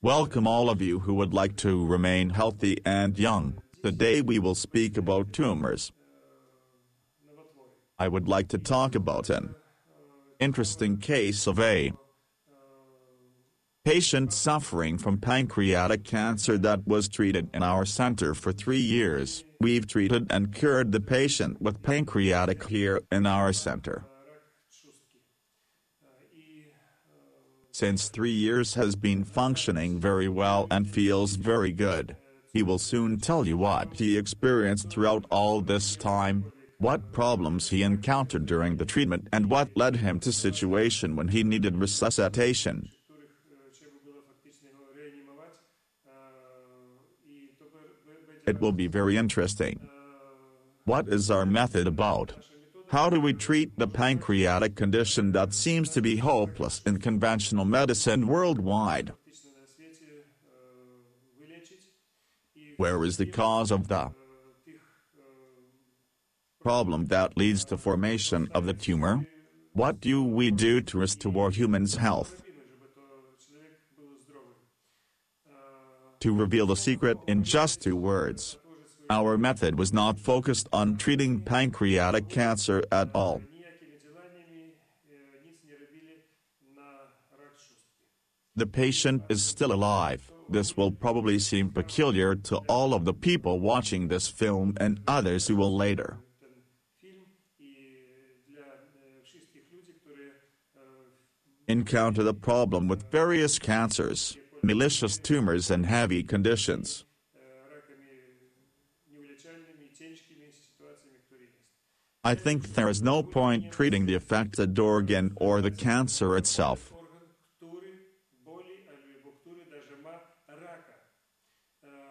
Welcome all of you who would like to remain healthy and young. Today we will speak about tumors. I would like to talk about an interesting case of a patient suffering from pancreatic cancer that was treated in our center for 3 years. We've treated and cured the patient with pancreatic here in our center. Since 3 years has been functioning very well and feels very good. He will soon tell you what he experienced throughout all this time, what problems he encountered during the treatment and what led him to situation when he needed resuscitation. It will be very interesting. What is our method about? How do we treat the pancreatic condition that seems to be hopeless in conventional medicine worldwide? Where is the cause of the problem that leads to formation of the tumor? What do we do to restore humans' health? To reveal the secret in just 2 words. Our method was not focused on treating pancreatic cancer at all. The patient is still alive. This will probably seem peculiar to all of the people watching this film and others who will later encounter the problem with various cancers, malicious tumors and heavy conditions. I think there is no point treating the affected organ or the cancer itself.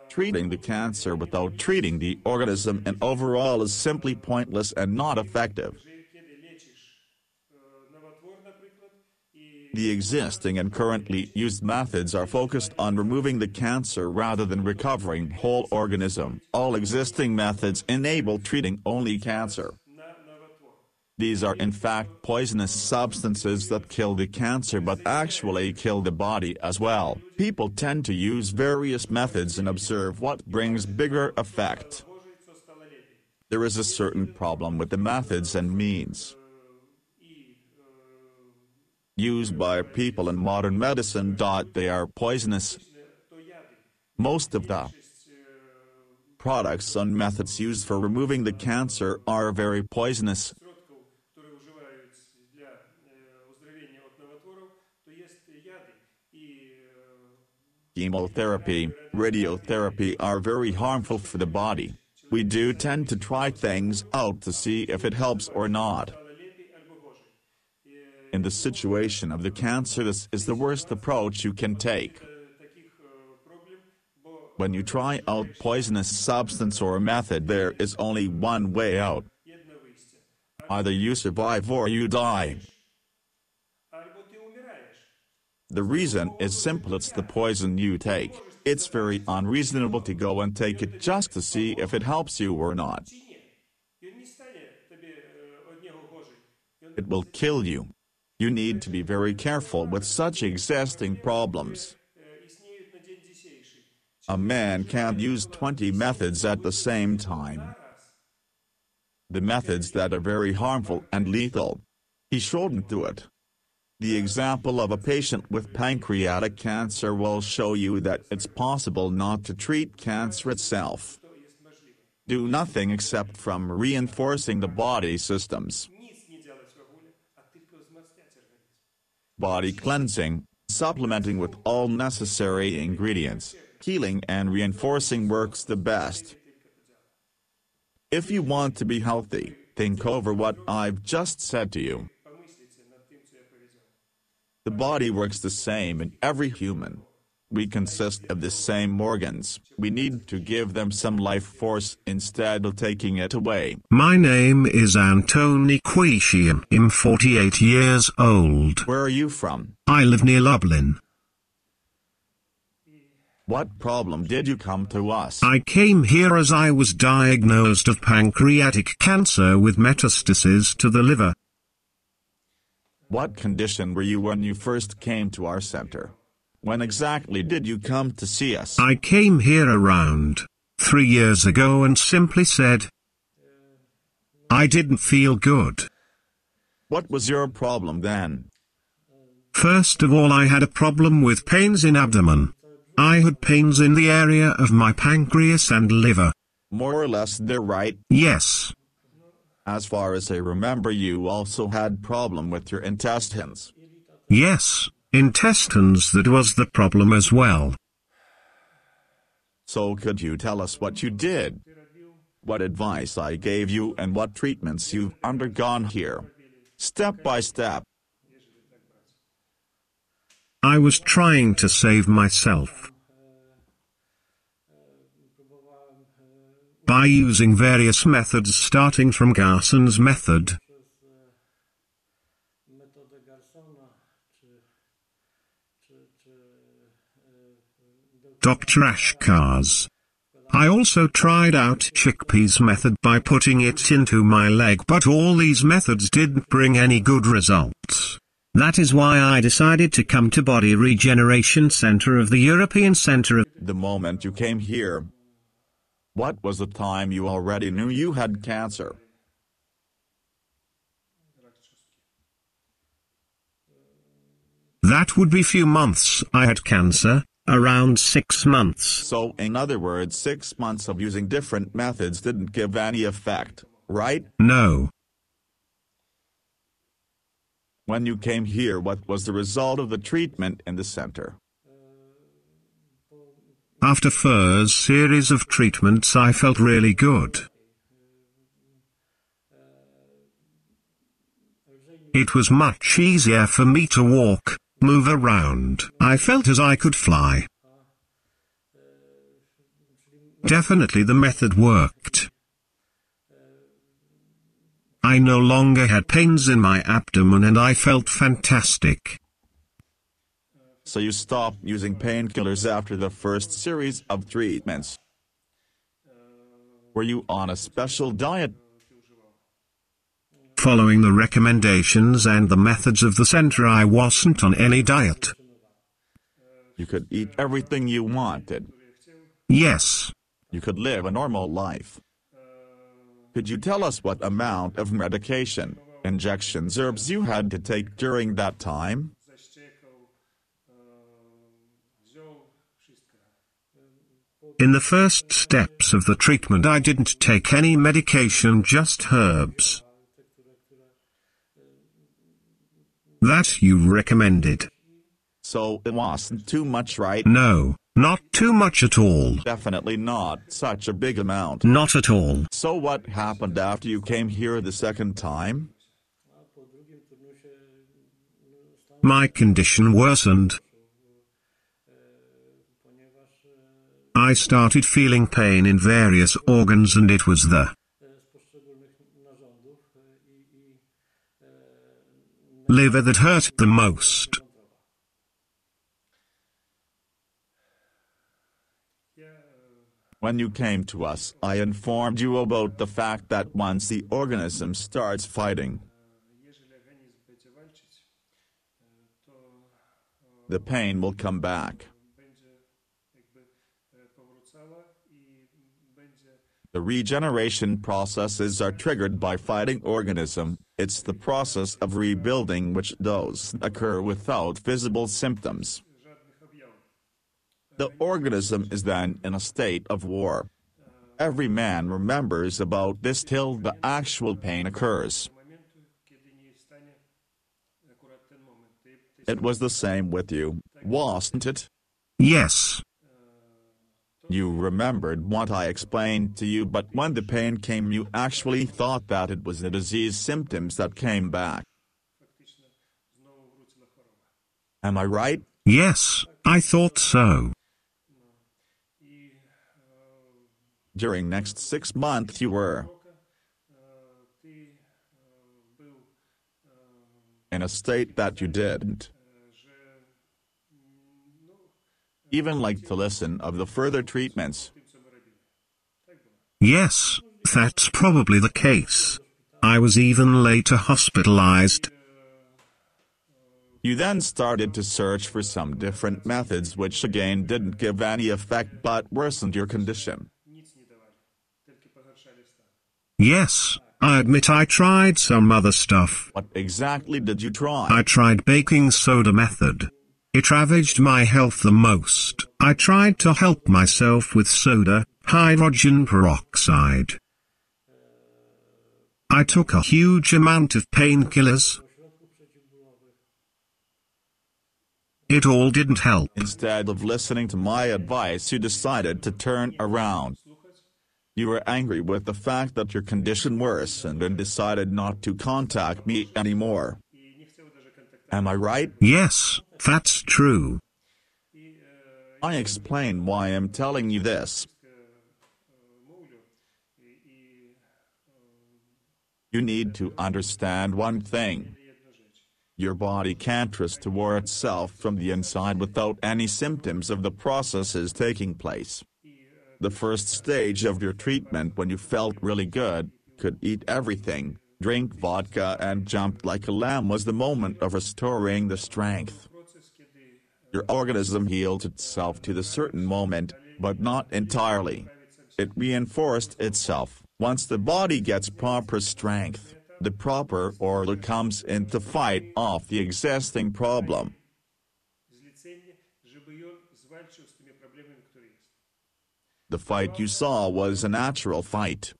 Treating the cancer without treating the organism and overall is simply pointless and not effective. The existing and currently used methods are focused on removing the cancer rather than recovering whole organism. All existing methods enable treating only cancer. These are in fact poisonous substances that kill the cancer but actually kill the body as well. People tend to use various methods and observe what brings bigger effect. There is a certain problem with the methods and means used by people in modern medicine. They are poisonous. Most of the products and methods used for removing the cancer are very poisonous. Chemotherapy, radiotherapy are very harmful for the body. We do tend to try things out to see if it helps or not. In the situation of the cancer, this is the worst approach you can take. When you try out poisonous substance or method, there is only one way out. Either you survive or you die. The reason is simple: it's the poison you take. It's very unreasonable to go and take it just to see if it helps you or not. It will kill you. You need to be very careful with such existing problems. A man can't use 20 methods at the same time. The methods that are very harmful and lethal, he shouldn't do it. The example of a patient with pancreatic cancer will show you that it's possible not to treat cancer itself. Do nothing except from reinforcing the body systems. Body cleansing, supplementing with all necessary ingredients, healing and reinforcing works the best. If you want to be healthy, think over what I've just said to you. The body works the same in every human. We consist of the same organs. We need to give them some life force instead of taking it away. My name is Antoni Quishian. I'm 48 years old. Where are you from? I live near Lublin. What problem did you come to us? I came here as I was diagnosed of pancreatic cancer with metastases to the liver. What condition were you when you first came to our center? When exactly did you come to see us? I came here around 3 years ago and simply said, I didn't feel good. What was your problem then? First of all, I had a problem with pains in abdomen. I had pains in the area of my pancreas and liver. More or less they're right. Yes. As far as I remember, you also had problem with your intestines. Yes, intestines, that was the problem as well. So could you tell us what you did? What advice I gave you and what treatments you've undergone here? Step by step. I was trying to save myself by using various methods, starting from Garson's method, Dr. Ashkar's. I also tried out Chickpea's method by putting it into my leg, but all these methods didn't bring any good results. That is why I decided to come to Body Regeneration Center of the European Center of... The moment you came here, what was the time you already knew you had cancer? That would be few months. I had cancer, around 6 months. So in other words, 6 months of using different methods didn't give any effect, right? No. When you came here, what was the result of the treatment in the center? After first series of treatments, I felt really good. It was much easier for me to walk, move around. I felt as I could fly. Definitely the method worked. I no longer had pains in my abdomen and I felt fantastic. So you stopped using painkillers after the first series of treatments. Were you on a special diet? Following the recommendations and the methods of the center, I wasn't on any diet. You could eat everything you wanted. Yes. You could live a normal life. Could you tell us what amount of medication, injections, herbs you had to take during that time? In the first steps of the treatment, I didn't take any medication, just herbs. That you recommended. So it wasn't too much, right? No, not too much at all. Definitely not such a big amount. Not at all. So what happened after you came here the second time? My condition worsened. I started feeling pain in various organs and it was the liver that hurt the most. When you came to us, I informed you about the fact that once the organism starts fighting, the pain will come back. The regeneration processes are triggered by fighting organism. It's the process of rebuilding which does occur without visible symptoms. The organism is then in a state of war. Every man remembers about this till the actual pain occurs. It was the same with you, wasn't it? Yes. You remembered what I explained to you, but when the pain came you actually thought that it was the disease symptoms that came back. Am I right? Yes, I thought so. During next 6 months you were in a state that you didn't even like to listen of the further treatments. Yes, that's probably the case. I was even later hospitalized. You then started to search for some different methods which again didn't give any effect but worsened your condition. Yes, I admit I tried some other stuff. What exactly did you try? I tried baking soda method. It ravaged my health the most. I tried to help myself with soda, hydrogen peroxide. I took a huge amount of painkillers. It all didn't help. Instead of listening to my advice, you decided to turn around. You were angry with the fact that your condition worsened and decided not to contact me anymore. Am I right? Yes, that's true. I explain why I'm telling you this. You need to understand one thing. Your body can't restore itself from the inside without any symptoms of the processes taking place. The first stage of your treatment, when you felt really good, could eat everything, drink vodka and jump like a lamb, was the moment of restoring the strength. Your organism healed itself to the certain moment, but not entirely. It reinforced itself. Once the body gets proper strength, the proper order comes in to fight off the existing problem. The fight you saw was a natural fight.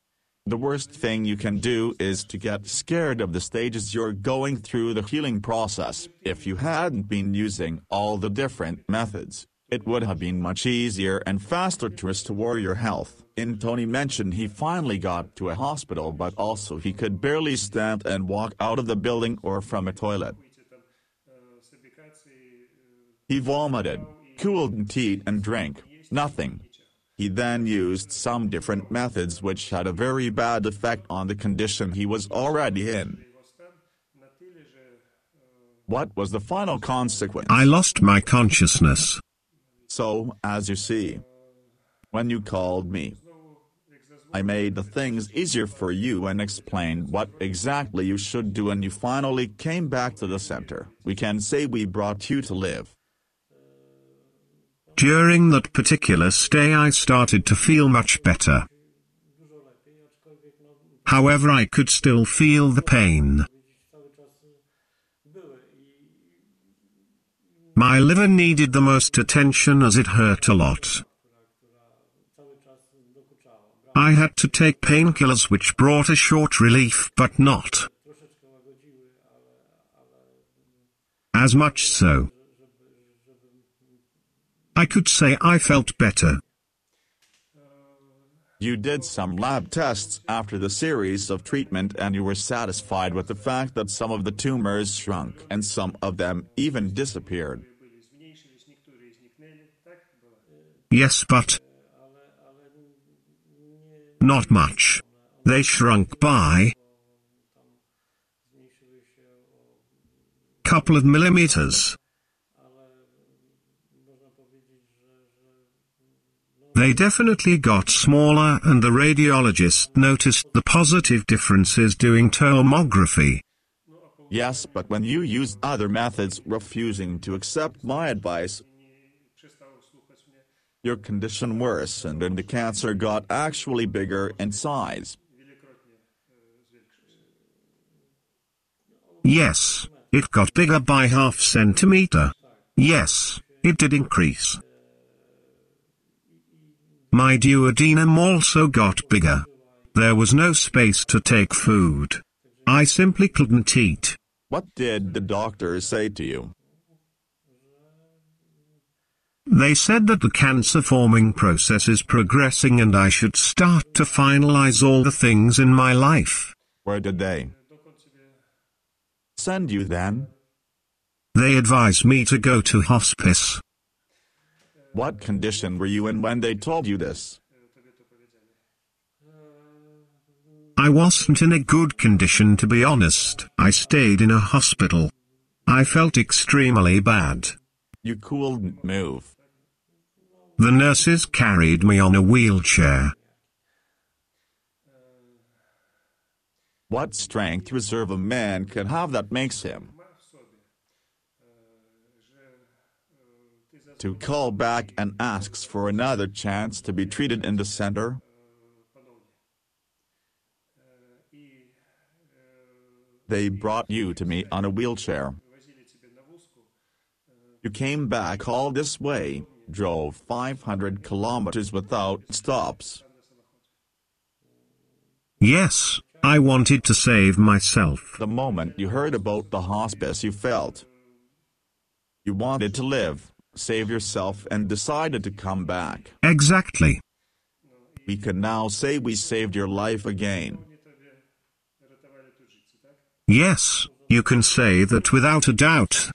The worst thing you can do is to get scared of the stages you're going through the healing process. If you hadn't been using all the different methods, it would have been much easier and faster to restore your health. Tony mentioned he finally got to a hospital, but also he could barely stand and walk out of the building or from a toilet. He vomited, couldn't eat and drink, nothing. He then used some different methods which had a very bad effect on the condition he was already in. What was the final consequence? I lost my consciousness. So, as you see, when you called me, I made the things easier for you and explained what exactly you should do, and you finally came back to the center. We can say we brought you to live. During that particular stay I started to feel much better. However, I could still feel the pain. My liver needed the most attention as it hurt a lot. I had to take painkillers which brought a short relief, but not as much so. I could say I felt better. You did some lab tests after the series of treatment and you were satisfied with the fact that some of the tumors shrunk and some of them even disappeared. Yes, but not much. They shrunk by couple of millimeters. They definitely got smaller, and the radiologist noticed the positive differences doing tomography. Yes, but when you used other methods refusing to accept my advice, your condition worsened and the cancer got actually bigger in size. Yes, it got bigger by ½ centimeter. Yes, it did increase. My duodenum also got bigger. There was no space to take food. I simply couldn't eat. What did the doctors say to you? They said that the cancer-forming process is progressing and I should start to finalize all the things in my life. Where did they send you then? They advised me to go to hospice. What condition were you in when they told you this? I wasn't in a good condition, to be honest. I stayed in a hospital. I felt extremely bad. You couldn't move. The nurses carried me on a wheelchair. What strength reserve a man can have that makes him to call back and asks for another chance to be treated in the center? They brought you to me on a wheelchair. You came back all this way, drove 500 kilometers without stops. Yes, I wanted to save myself. The moment you heard about the hospice, you felt you wanted to live, save yourself, and decided to come back. Exactly. We can now say we saved your life again. Yes, you can say that without a doubt.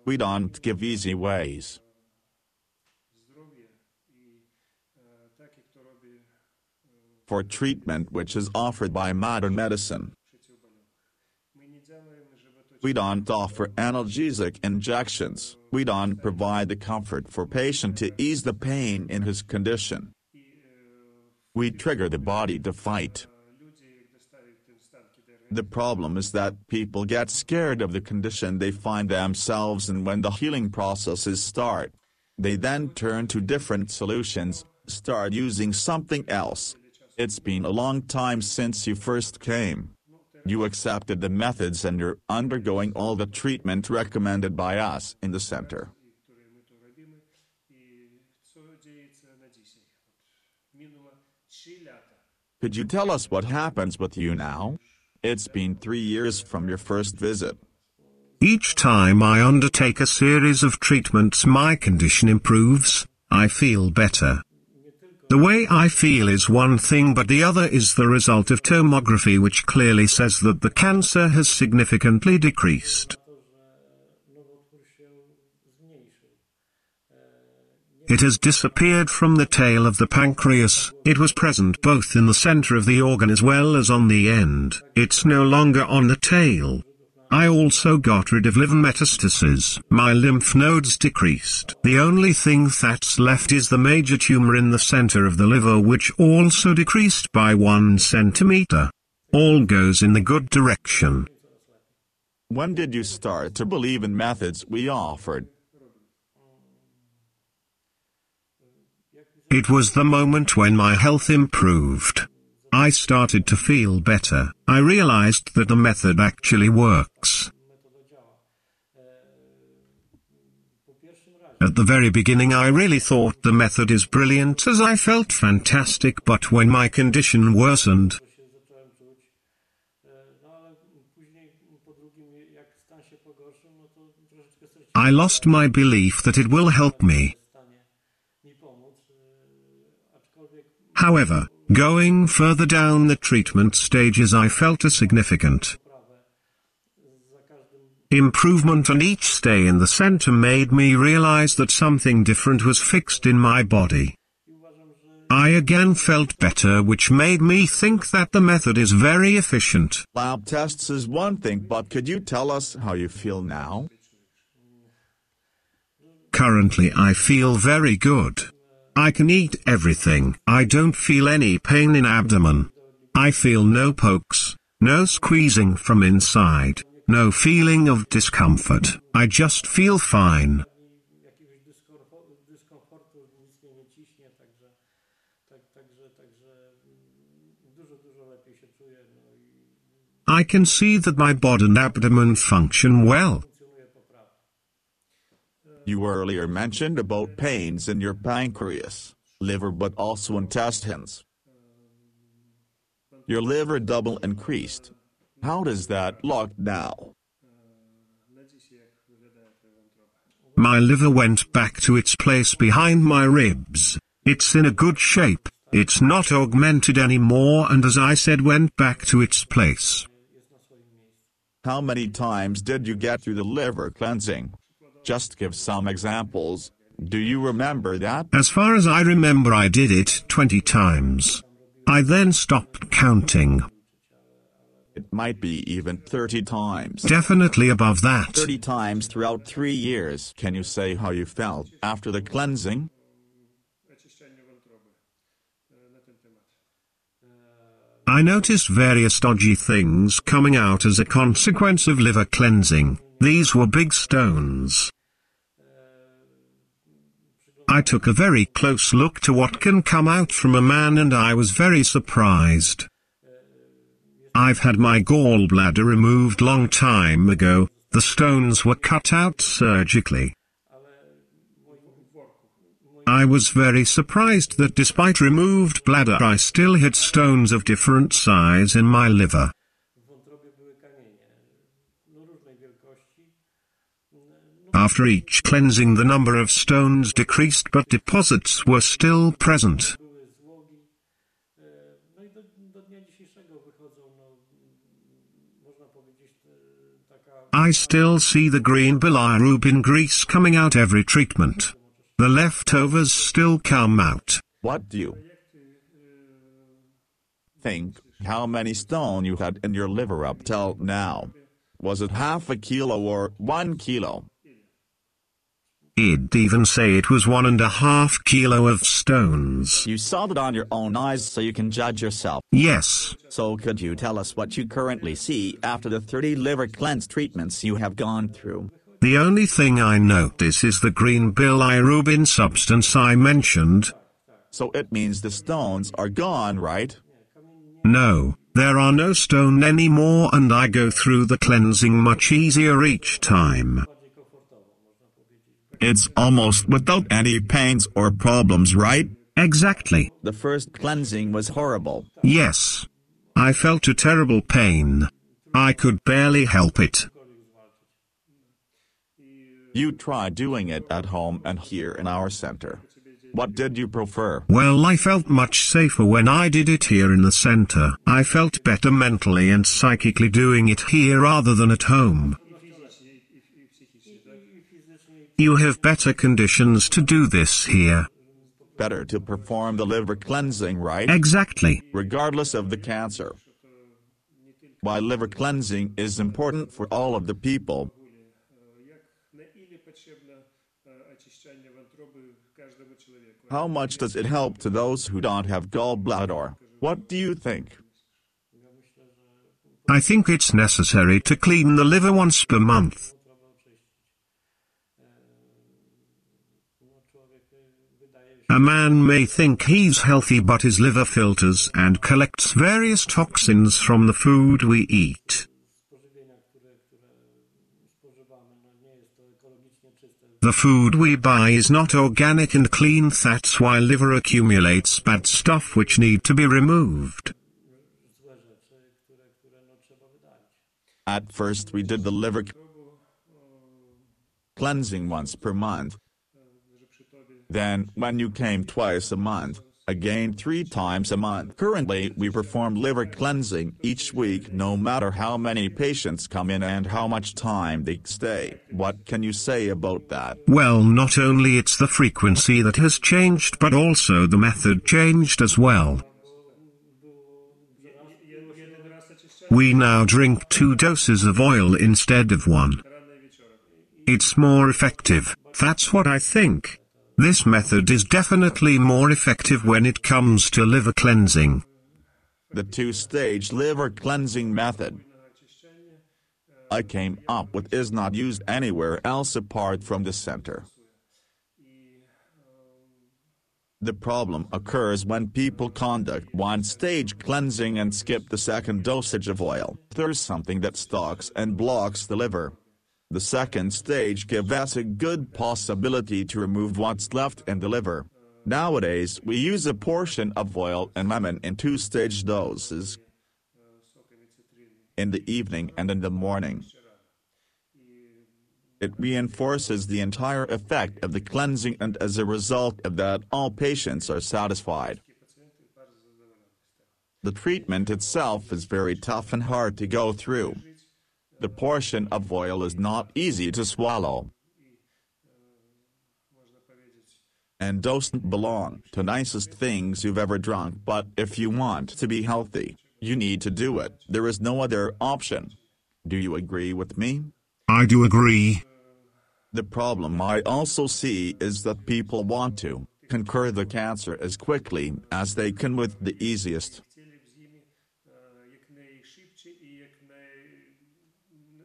We don't give easy ways. For treatment which is offered by modern medicine, we don't offer analgesic injections. We don't provide the comfort for patient to ease the pain in his condition. We trigger the body to fight. The problem is that people get scared of the condition they find themselves in when the healing processes start. They then turn to different solutions, start using something else. It's been a long time since you first came. You accepted the methods and you're undergoing all the treatment recommended by us in the center. Could you tell us what happens with you now? It's been 3 years from your first visit. Each time I undertake a series of treatments, my condition improves. I feel better. The way I feel is one thing, but the other is the result of tomography, which clearly says that the cancer has significantly decreased. It has disappeared from the tail of the pancreas. It was present both in the center of the organ as well as on the end. It's no longer on the tail. I also got rid of liver metastases. My lymph nodes decreased. The only thing that's left is the major tumor in the center of the liver, which also decreased by 1 centimeter. All goes in the good direction. When did you start to believe in methods we offered? It was the moment when my health improved. I started to feel better. I realized that the method actually works. At the very beginning I really thought the method is brilliant, as I felt fantastic, but when my condition worsened, I lost my belief that it will help me. However, going further down the treatment stages, I felt a significant improvement, and each stay in the center made me realize that something different was fixed in my body. I again felt better, which made me think that the method is very efficient. Lab tests is one thing, but could you tell us how you feel now? Currently I feel very good. I can eat everything. I don't feel any pain in abdomen. I feel no pokes, no squeezing from inside, no feeling of discomfort. I just feel fine. I can see that my body and abdomen function well. You earlier mentioned about pains in your pancreas, liver, but also intestines. Your liver double increased. How does that look now? My liver went back to its place behind my ribs. It's in a good shape. It's not augmented anymore, and as I said, went back to its place. How many times did you get through the liver cleansing? Just give some examples. Do you remember that? As far as I remember, I did it 20 times. I then stopped counting. It might be even 30 times. Definitely above that. 30 times throughout 3 years. Can you say how you felt after the cleansing? I noticed various dodgy things coming out as a consequence of liver cleansing. These were big stones. I took a very close look to what can come out from a man and I was very surprised. I've had my gallbladder removed long time ago. The stones were cut out surgically. I was very surprised that despite removed bladder I still had stones of different size in my liver. After each cleansing the number of stones decreased but deposits were still present. I still see the green bilirubin grease coming out every treatment. The leftovers still come out. What do you think? How many stone you had in your liver up till now? Was it half a kilo or 1 kilo? I'd even say it was 1.5 kilos of stones. You saw it on your own eyes so you can judge yourself. Yes. So could you tell us what you currently see after the 30 liver cleanse treatments you have gone through? The only thing I notice is the green bilirubin substance I mentioned. So it means the stones are gone, right? No, there are no stone anymore and I go through the cleansing much easier each time. It's almost without any pains or problems, right? Exactly. The first cleansing was horrible. Yes. I felt a terrible pain. I could barely help it. You tried doing it at home and here in our center. What did you prefer? Well, I felt much safer when I did it here in the center. I felt better mentally and psychically doing it here rather than at home. You have better conditions to do this here. Better to perform the liver cleansing, right? Exactly. Regardless of the cancer. Why liver cleansing is important for all of the people. How much does it help to those who don't have gallbladder? What do you think? I think it's necessary to clean the liver once per month. A man may think he's healthy but his liver filters and collects various toxins from the food we eat. The food we buy is not organic and clean, that's why liver accumulates bad stuff which need to be removed. At first we did the liver cleansing once per month. Then, when you came twice a month, again 3 times a month. Currently, we perform liver cleansing each week no matter how many patients come in and how much time they stay. What can you say about that? Well, not only it's the frequency that has changed but also the method changed as well. We now drink 2 doses of oil instead of 1. It's more effective, that's what I think. This method is definitely more effective when it comes to liver cleansing. The 2-stage liver cleansing method I came up with is not used anywhere else apart from the center. The problem occurs when people conduct 1-stage cleansing and skip the 2nd dosage of oil. There's something that stalks and blocks the liver. The 2nd stage gives us a good possibility to remove what's left in the liver. Nowadays, we use a portion of oil and lemon in 2-stage doses, in the evening and in the morning. It reinforces the entire effect of the cleansing, and as a result of that, all patients are satisfied. The treatment itself is very tough and hard to go through. The portion of oil is not easy to swallow, and doesn't belong to nicest things you've ever drunk, but if you want to be healthy, you need to do it. There is no other option. Do you agree with me? I do agree. The problem I also see is that people want to conquer the cancer as quickly as they can with the easiest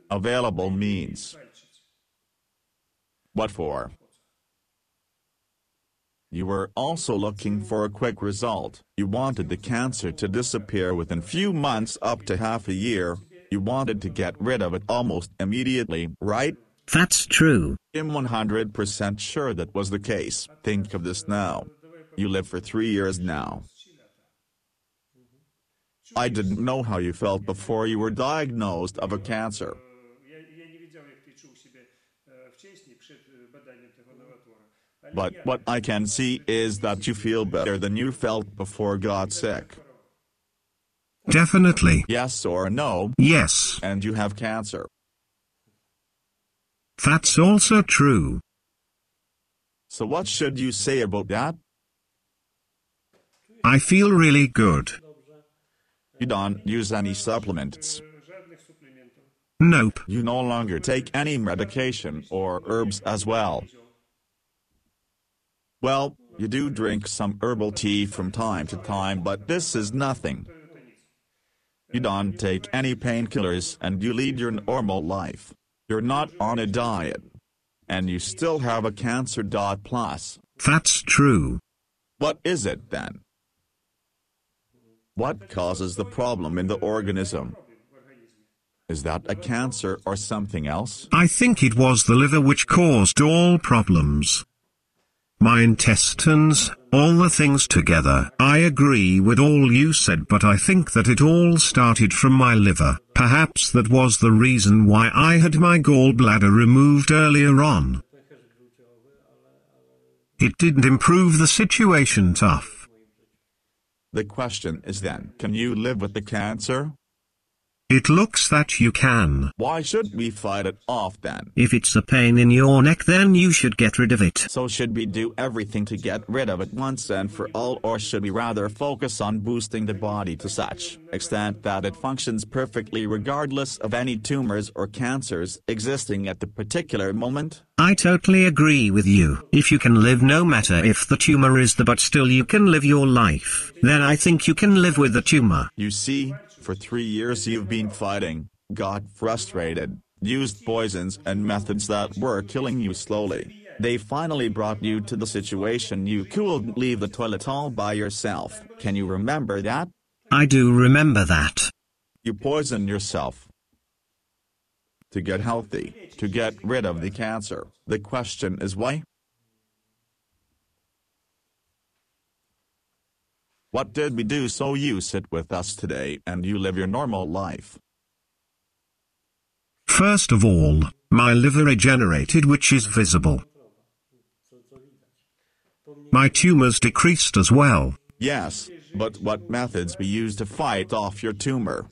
Available means. What for? You were also looking for a quick result. You wanted the cancer to disappear within few months up to half a year. You wanted to get rid of it almost immediately, right? That's true. I'm 100% sure that was the case. Think of this now. You live for 3 years now. I didn't know how you felt before you were diagnosed of a cancer. But what I can see is that you feel better than you felt before you got sick. Definitely. Yes or no? Yes. And you have cancer. That's also true. So what should you say about that? I feel really good. You don't use any supplements. Nope. You no longer take any medication or herbs as well. Well, you do drink some herbal tea from time to time, but this is nothing. You don't take any painkillers and you lead your normal life. You're not on a diet. And you still have a cancer. Plus. That's true. What is it then? What causes the problem in the organism? Is that a cancer or something else? I think it was the liver which caused all problems. My intestines, all the things together. I agree with all you said, but I think that it all started from my liver. Perhaps that was the reason why I had my gallbladder removed earlier on. It didn't improve the situation tough. The question is then, can you live with the cancer? It looks that you can. Why should we fight it off then? If it's a pain in your neck, then you should get rid of it. So should we do everything to get rid of it once and for all, or should we rather focus on boosting the body to such extent that it functions perfectly regardless of any tumors or cancers existing at the particular moment? I totally agree with you. If you can live no matter if the tumor is there, but still you can live your life, then I think you can live with the tumor. You see, for 3 years you've been fighting, got frustrated, used poisons and methods that were killing you slowly. They finally brought you to the situation you couldn't leave the toilet all by yourself. Can you remember that? I do remember that. You poisoned yourself to get healthy, to get rid of the cancer. The question is why? What did we do so you sit with us today and you live your normal life? First of all, my liver regenerated, which is visible. My tumors decreased as well. Yes, but what methods we use to fight off your tumor?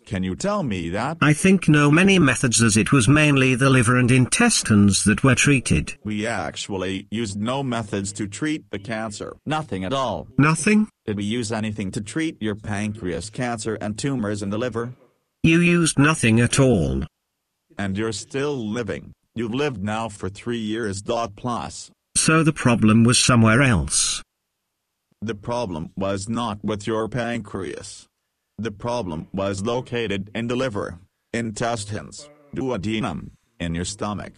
Can you tell me that? I think no many methods, as it was mainly the liver and intestines that were treated. We actually used no methods to treat the cancer. Nothing at all. Nothing? Did we use anything to treat your pancreas cancer and tumors in the liver? You used nothing at all. And you're still living. You've lived now for 3 years. Plus. So the problem was somewhere else. The problem was not with your pancreas. The problem was located in the liver, intestines, duodenum, in your stomach.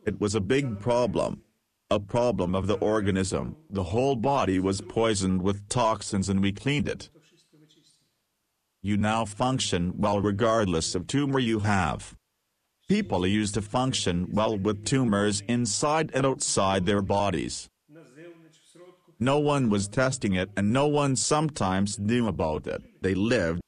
It was a big problem. A problem of the organism. The whole body was poisoned with toxins and we cleaned it. You now function well regardless of tumor you have. People used to function well with tumors inside and outside their bodies. No one was testing it and no one sometimes knew about it. They lived.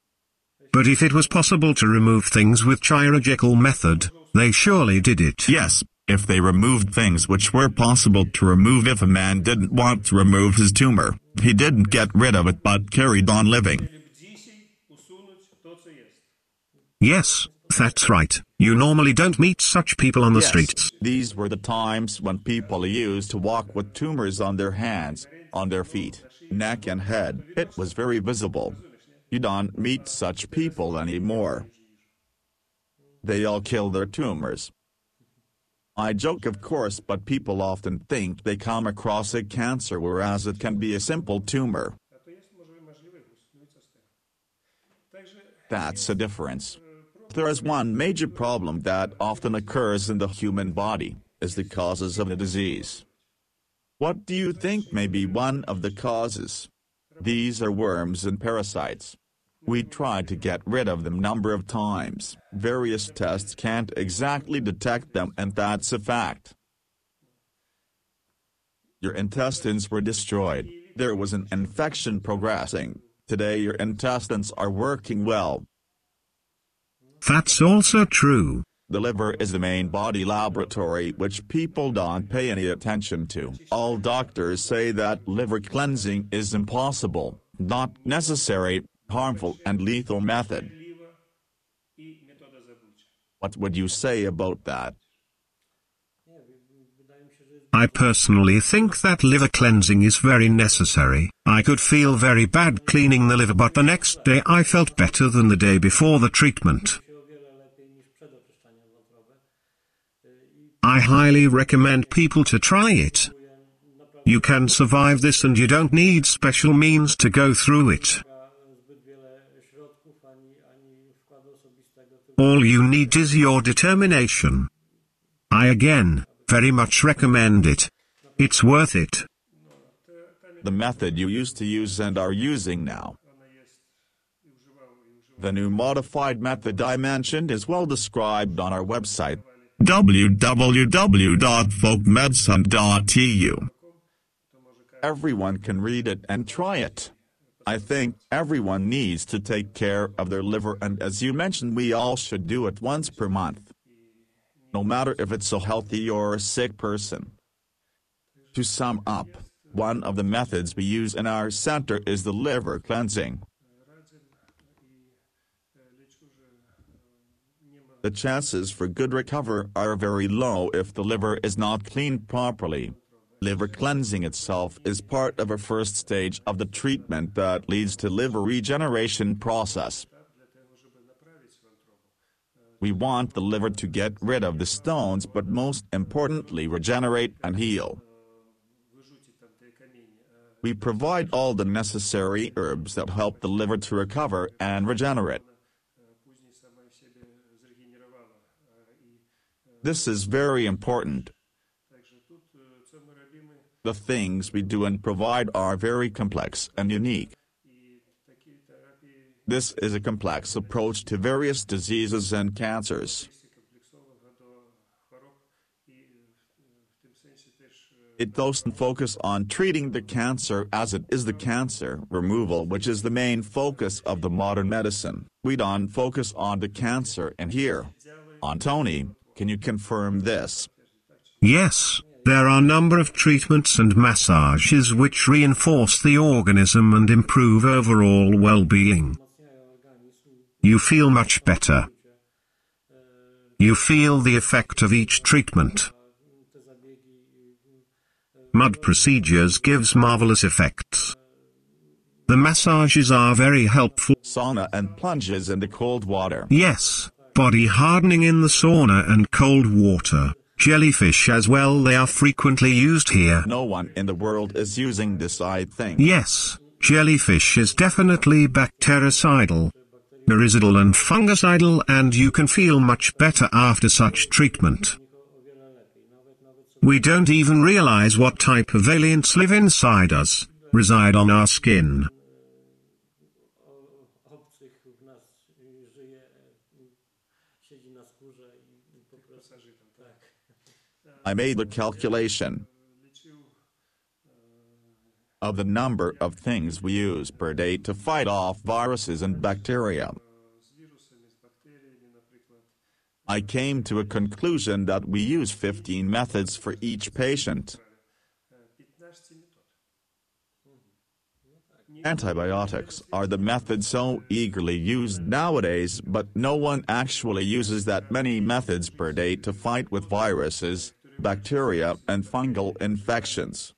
But if it was possible to remove things with chirurgical method, they surely did it. Yes, if they removed things which were possible to remove. If a man didn't want to remove his tumor, he didn't get rid of it but carried on living. Yes, that's right. You normally don't meet such people on the Yes, streets. These were the times when people used to walk with tumors on their hands, on their feet, neck and head. It was very visible. You don't meet such people anymore. They all kill their tumors. I joke of course, but people often think they come across a cancer whereas it can be a simple tumor. That's a difference. There is one major problem that often occurs in the human body, is the causes of the disease. What do you think may be one of the causes? These are worms and parasites. We tried to get rid of them number of times. Various tests can't exactly detect them, and that's a fact. Your intestines were destroyed. There was an infection progressing. Today your intestines are working well. That's also true. The liver is the main body laboratory which people don't pay any attention to. All doctors say that liver cleansing is impossible, not necessary, harmful and lethal method. What would you say about that? I personally think that liver cleansing is very necessary. I could feel very bad cleaning the liver, but the next day I felt better than the day before the treatment. I highly recommend people to try it. You can survive this and you don't need special means to go through it. All you need is your determination. I again very much recommend it. It's worth it. The method you used to use and are using now. The new modified method I mentioned is well described on our website, www.folkmedicine.eu. Everyone can read it and try it. I think everyone needs to take care of their liver, and as you mentioned, we all should do it once per month. No matter if it's a healthy or a sick person. To sum up, one of the methods we use in our center is the liver cleansing. The chances for good recovery are very low if the liver is not cleaned properly. Liver cleansing itself is part of a first stage of the treatment that leads to liver regeneration process. We want the liver to get rid of the stones, but most importantly regenerate and heal. We provide all the necessary herbs that help the liver to recover and regenerate. This is very important. The things we do and provide are very complex and unique. This is a complex approach to various diseases and cancers. It doesn't focus on treating the cancer as it is the cancer removal, which is the main focus of the modern medicine. We don't focus on the cancer in here. Antoni, can you confirm this? Yes, there are a number of treatments and massages which reinforce the organism and improve overall well-being. You feel much better. You feel the effect of each treatment. Mud procedures gives marvelous effects. The massages are very helpful. Sauna and plunges in the cold water. Yes, body hardening in the sauna and cold water. Jellyfish as well, they are frequently used here. No one in the world is using this, I think. Yes, jellyfish is definitely bactericidal, bactericidal and fungicidal, and you can feel much better after such treatment. We don't even realize what type of aliens live inside us, reside on our skin. I made the calculation of the number of things we use per day to fight off viruses and bacteria. I came to a conclusion that we use 15 methods for each patient. Antibiotics are the method so eagerly used nowadays, but no one actually uses that many methods per day to fight with viruses, bacteria and fungal infections.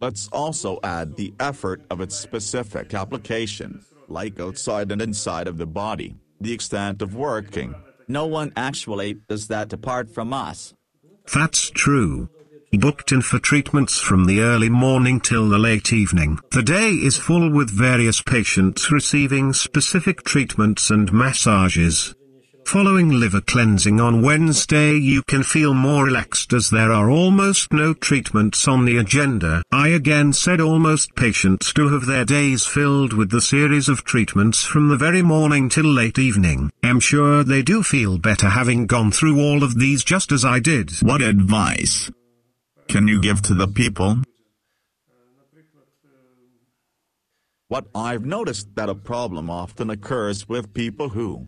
Let's also add the effort of its specific application, like outside and inside of the body, the extent of working. No one actually does that apart from us. That's true. booked in for treatments from the early morning till the late evening. The day is full with various patients receiving specific treatments and massages. Following liver cleansing on Wednesday, you can feel more relaxed as there are almost no treatments on the agenda. I again said almost patients do have their days filled with the series of treatments from the very morning till late evening. I'm sure they do feel better having gone through all of these just as I did. What advice can you give to the people? What I've noticed that a problem often occurs with people who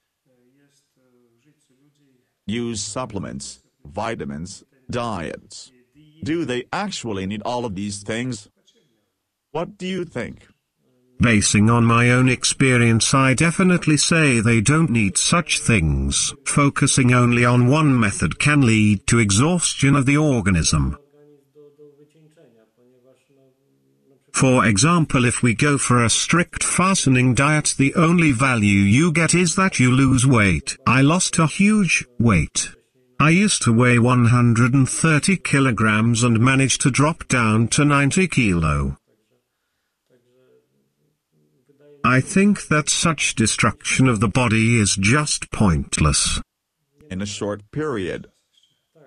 use supplements, vitamins, diets. Do they actually need all of these things? What do you think? Basing on my own experience, I definitely say they don't need such things. Focusing only on one method can lead to exhaustion of the organism. For example, if we go for a strict fasting diet, the only value you get is that you lose weight. I lost a huge weight. I used to weigh 130 kilograms and managed to drop down to 90 kilo. I think that such destruction of the body is just pointless. In a short period.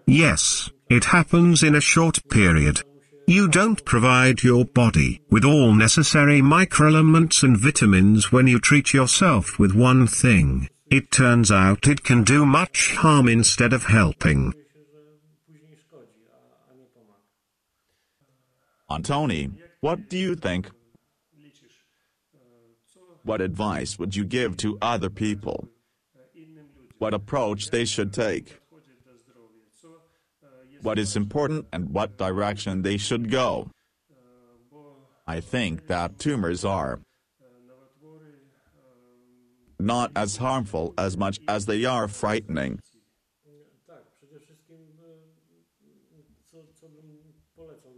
Yes, it happens in a short period. You don't provide your body with all necessary microelements and vitamins when you treat yourself with one thing. It turns out it can do much harm instead of helping. Antoni, what do you think? What advice would you give to other people? What approach they should take? What is important and what direction they should go? I think that tumors are not as harmful as much as they are frightening.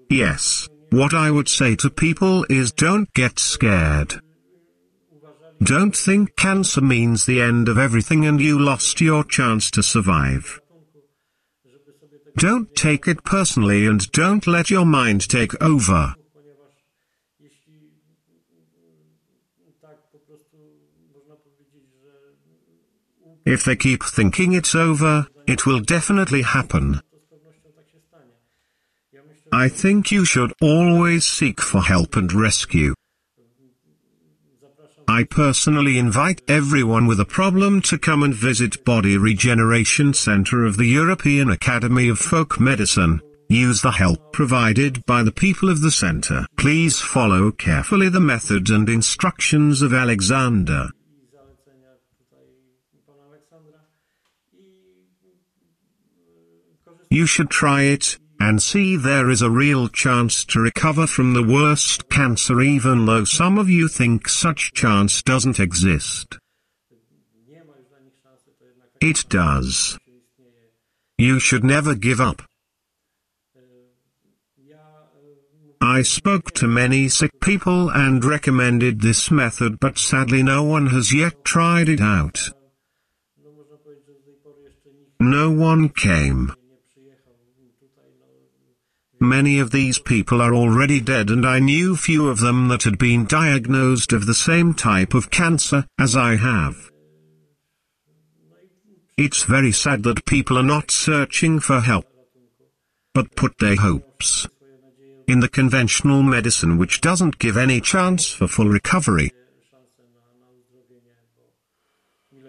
Yes, what I would say to people is don't get scared. Don't think cancer means the end of everything and you lost your chance to survive. Don't take it personally and don't let your mind take over. If they keep thinking it's over, it will definitely happen. I think you should always seek for help and rescue. I personally invite everyone with a problem to come and visit Body Regeneration Center of the European Academy of Folk Medicine. Use the help provided by the people of the center. Please follow carefully the method and instructions of Alexander. You should try it, and see there is a real chance to recover from the worst cancer, even though some of you think such chance doesn't exist. It does. You should never give up. I spoke to many sick people and recommended this method, but sadly no one has yet tried it out. No one came. Many of these people are already dead, and I knew few of them that had been diagnosed of the same type of cancer as I have. It's very sad that people are not searching for help, but put their hopes in the conventional medicine, which doesn't give any chance for full recovery.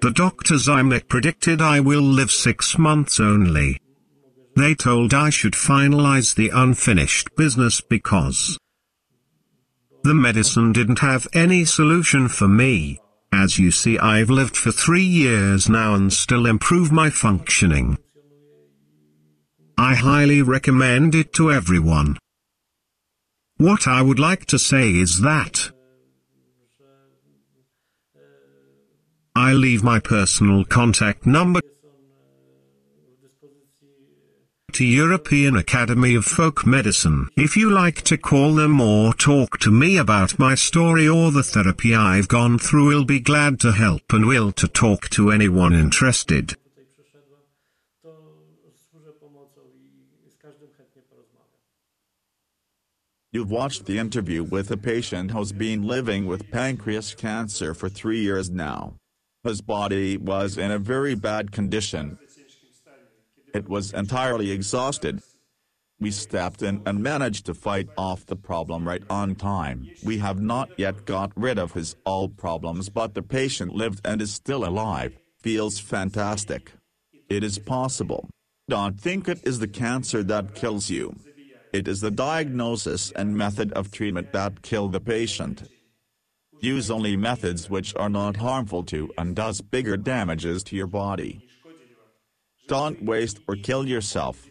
The doctors I met predicted I will live 6 months only. They told I should finalize the unfinished business because the medicine didn't have any solution for me. As you see, I've lived for 3 years now and still improve my functioning. I highly recommend it to everyone. What I would like to say is that I leave my personal contact number to European Academy of Folk Medicine. If you like to call them or talk to me about my story or the therapy I've gone through, we'll be glad to help and will to talk to anyone interested. You've watched the interview with a patient who's been living with pancreas cancer for 3 years now. His body was in a very bad condition. It was entirely exhausted. We stepped in and managed to fight off the problem right on time. We have not yet got rid of his all problems, but the patient lived and is still alive, feels fantastic. It is possible. Don't think it is the cancer that kills you. It is the diagnosis and method of treatment that kill the patient. Use only methods which are not harmful to and does bigger damages to your body. Don't waste or kill yourself.